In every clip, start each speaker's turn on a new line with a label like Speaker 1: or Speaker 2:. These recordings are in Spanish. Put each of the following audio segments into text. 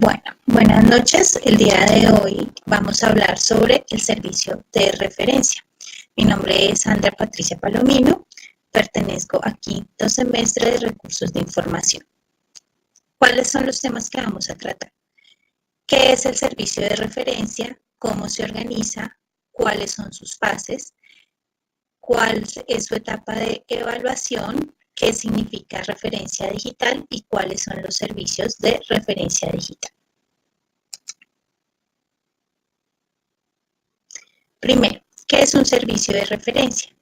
Speaker 1: Bueno, buenas noches. El día de hoy vamos a hablar sobre el servicio de referencia. Mi nombre es Sandra Patricia Palomino. Pertenezco a quinto semestre de Recursos de Información. ¿Cuáles son los temas que vamos a tratar? ¿Qué es el servicio de referencia? ¿Cómo se organiza? ¿Cuáles son sus fases? ¿Cuál es su etapa de evaluación? ¿Qué significa referencia digital? ¿Y cuáles son los servicios de referencia digital? Primero, ¿qué es un servicio de referencia?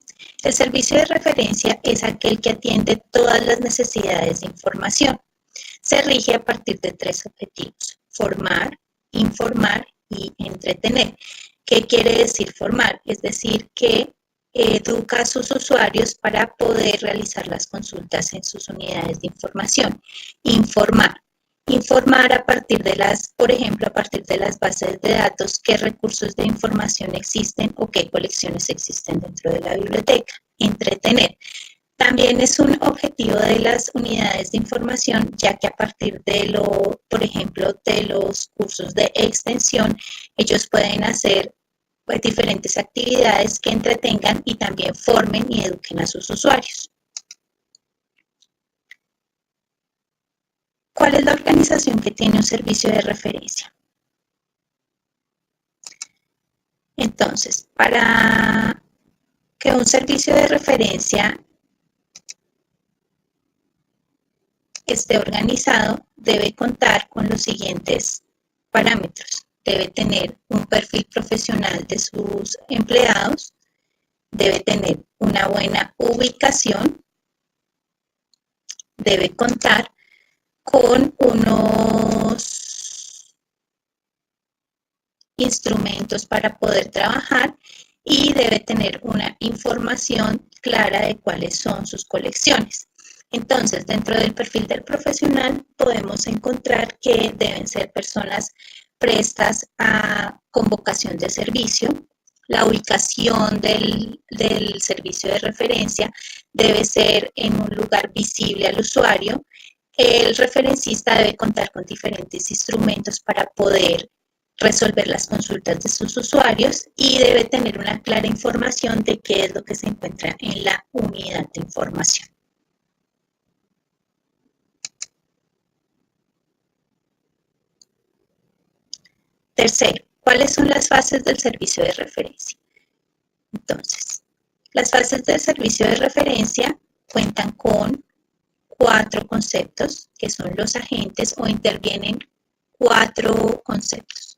Speaker 1: El servicio de referencia es aquel que atiende todas las necesidades de información. Se rige a partir de tres objetivos: formar, informar y entretener. ¿Qué quiere decir formar? Es decir, que educa a sus usuarios para poder realizar las consultas en sus unidades de información. Informar. Informar a partir de por ejemplo, a partir de las bases de datos, qué recursos de información existen o qué colecciones existen dentro de la biblioteca. Entretener. También es un objetivo de las unidades de información, ya que a partir de por ejemplo, de los cursos de extensión, ellos pueden hacer diferentes actividades que entretengan y también formen y eduquen a sus usuarios. ¿Cuál es la organización que tiene un servicio de referencia? Entonces, para que un servicio de referencia esté organizado, debe contar con los siguientes parámetros. Debe tener un perfil profesional de sus empleados, debe tener una buena ubicación, debe contar con unos instrumentos para poder trabajar y debe tener una información clara de cuáles son sus colecciones. Entonces, dentro del perfil del profesional podemos encontrar que deben ser personas prestas con vocación de servicio. La ubicación del servicio de referencia debe ser en un lugar visible al usuario. El referencista debe contar con diferentes instrumentos para poder resolver las consultas de sus usuarios y debe tener una clara información de qué es lo que se encuentra en la unidad de información. Tercero, ¿cuáles son las fases del servicio de referencia? Entonces, las fases del servicio de referencia cuentan con 4 conceptos, que son los agentes, o intervienen 4 conceptos: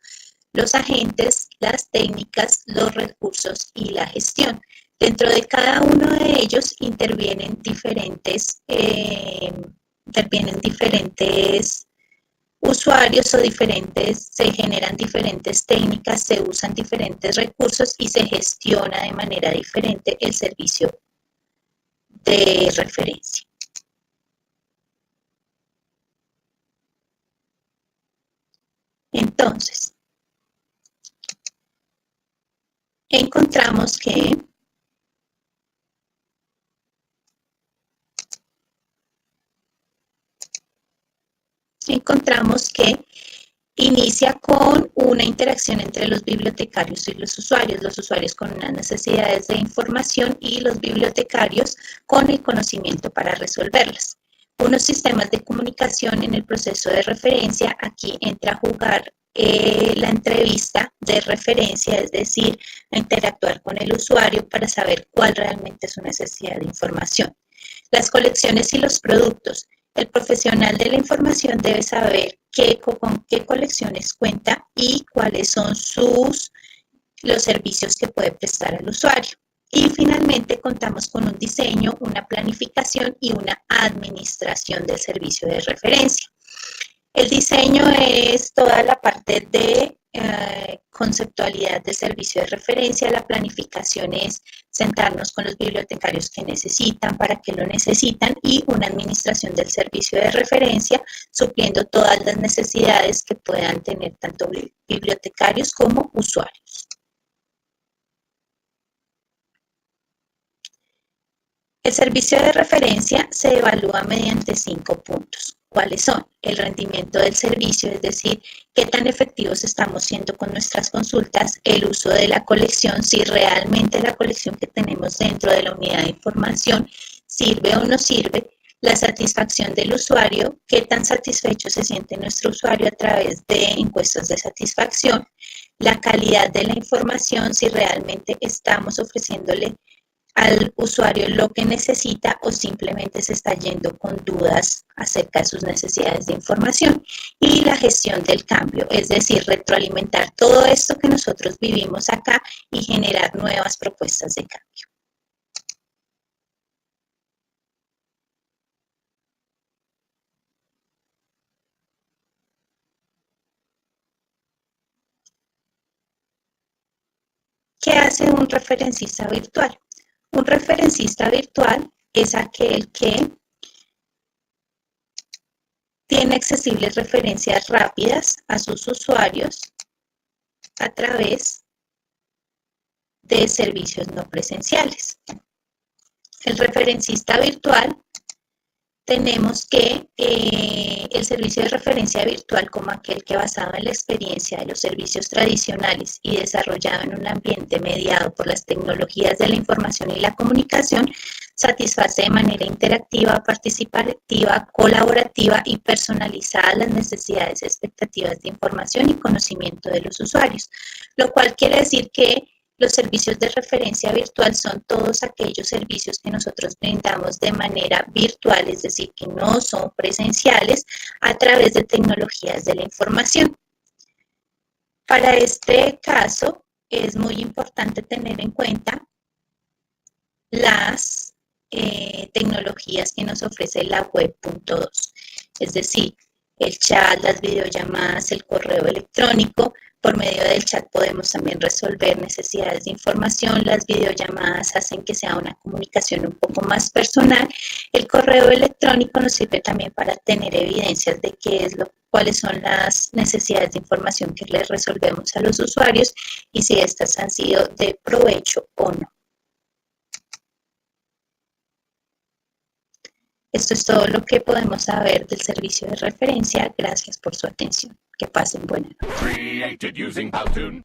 Speaker 1: los agentes, las técnicas, los recursos y la gestión. Dentro de cada uno de ellos intervienen diferentes usuarios se generan diferentes técnicas, se usan diferentes recursos y se gestiona de manera diferente el servicio de referencia. Entonces, encontramos que inicia con una interacción entre los bibliotecarios y los usuarios con unas necesidades de información y los bibliotecarios con el conocimiento para resolverlas. Unos sistemas de comunicación en el proceso de referencia. Aquí entra a jugar la entrevista de referencia, es decir, a interactuar con el usuario para saber cuál realmente es su necesidad de información. Las colecciones y los productos. El profesional de la información debe saber con qué colecciones cuenta y cuáles son los servicios que puede prestar al usuario. Y finalmente contamos con un diseño, una planificación y una administración del servicio de referencia. El diseño es toda la parte de conceptualidad del servicio de referencia. La planificación es sentarnos con los bibliotecarios que necesitan, para qué lo necesitan, y una administración del servicio de referencia, supliendo todas las necesidades que puedan tener tanto bibliotecarios como usuarios. El servicio de referencia se evalúa mediante 5 puntos. ¿cuáles son? El rendimiento del servicio, es decir, qué tan efectivos estamos siendo con nuestras consultas, el uso de la colección, si realmente la colección que tenemos dentro de la unidad de información sirve o no sirve, la satisfacción del usuario, qué tan satisfecho se siente nuestro usuario a través de encuestas de satisfacción, la calidad de la información, si realmente estamos ofreciéndole al usuario lo que necesita o simplemente se está yendo con dudas acerca de sus necesidades de información, y la gestión del cambio, es decir, retroalimentar todo esto que nosotros vivimos acá y generar nuevas propuestas de cambio. ¿Qué hace un referencista virtual? Un referencista virtual es aquel que tiene accesibles referencias rápidas a sus usuarios a través de servicios no presenciales. El referencista virtual, tenemos que el servicio de referencia virtual, como aquel que basado en la experiencia de los servicios tradicionales y desarrollado en un ambiente mediado por las tecnologías de la información y la comunicación, satisface de manera interactiva, participativa, colaborativa y personalizada las necesidades y expectativas de información y conocimiento de los usuarios, lo cual quiere decir que los servicios de referencia virtual son todos aquellos servicios que nosotros brindamos de manera virtual, es decir, que no son presenciales, a través de tecnologías de la información. Para este caso, es muy importante tener en cuenta las tecnologías que nos ofrece la web 2, es decir, el chat, las videollamadas, el correo electrónico. Por medio del chat podemos también resolver necesidades de información. Las videollamadas hacen que sea una comunicación un poco más personal. El correo electrónico nos sirve también para tener evidencias de cuáles son las necesidades de información que les resolvemos a los usuarios y si estas han sido de provecho o no. Esto es todo lo que podemos saber del servicio de referencia. Gracias por su atención. Que pasen buena noche. Created using Powtoon.